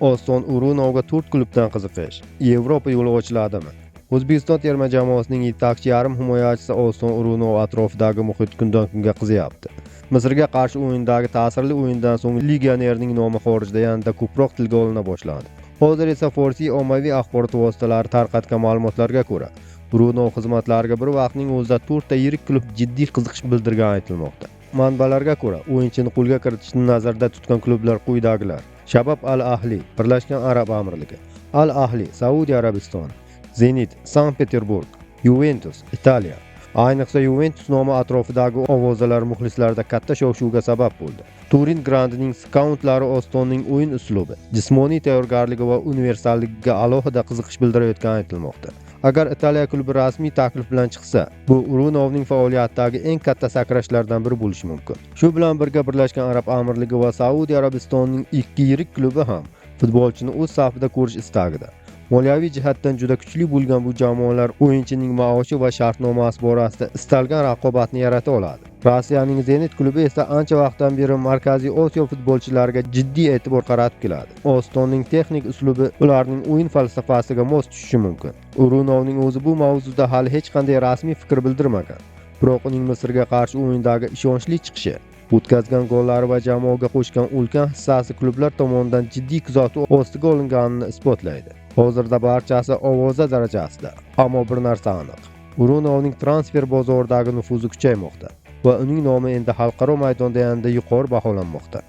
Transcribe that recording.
Oston O'runovga 4 klubdan qiziqish. Yevropa yo'li ochiladimi? O'zbekiston terma jamoasining yetakchi yarim himoyachisi Oston O'runov atrofidagi muhit kundan-kunga qiziyapti. Misrga qarshi o'yindagi ta'sirli o'yindan so'ng legionerning nomi xorijda yanada ko'proq tilga olina boshladi. Hozir esa Forsi ommaviy axborot vositalari tarqatgan ma'lumotlarga ko'ra, O'runov xizmatlariga bir vaqtning o'zida 4 ta yirik klub jiddiy qiziqish bildirgani aytilmoqda. Manbalarga ko'ra, o'yinchini qo'lga kiritishni nazarda tutgan klublar quyidagilar: Shabab Al-Ahli, Birlashgan Arab Amirligi; Al-Ahli, Saudiya Arabistoni; Zenit, Sankt-Peterburg; Yuventus, Italiya. Ayniqsa Yuventus nomi atrofidagi ovozalar muxlislarda katta shov-shuvga sabab bo'ldi. Turin Grandining skautlari Ostonning o'yin uslubi, jismoniy tayyorgarligi va universalligiga alohida qiziqish bildirayotgani aytilmoqda. Agar Italiya klubi rasmiy taklif bilan chiqsa, bu O'runovning faoliyatidagi eng katta sakrashlardan biri bo'lishi mumkin. Shu bilan birga Birlashgan Arab Amirligi va Saudiya Arabistonining ikki yirik klubi ham futbolchini o'z safida ko'rish istagida. Moliyaviy jihatdan juda kuchli bo'lgan bu jamoalar o'yinchining maoshi va shartnomasi borasida istalgan raqobatni yarata oladi. Rossiyaning Zenit klubi esa ancha vaqtdan beri Markaziy Osiyo futbolchilariga jiddiy e'tibor qaratib keladi. Ostonning texnik uslubi ularning o'yin falsafasiga mos tushishi mumkin. O'runovning o'zi bu mavzuda hali hech qanday rasmiy fikr bildirmagan. Biroq uning Misrga qarshi o'yindagi ishonchli chiqishi, o'tkazgan gollari va jamoaga qo'shgan ulkan hissasi klublar tomonidan jiddiy kuzatuv ostiga olinganini isbotlaydi. Hozirda barchasi ovoza darajasida, ammo bir narsa aniq: O'runovning transfer bozoridagi nufuzi kuchaymoqda va uning nomi endi xalqaro maydonda yanada yuqori baholanmoqda.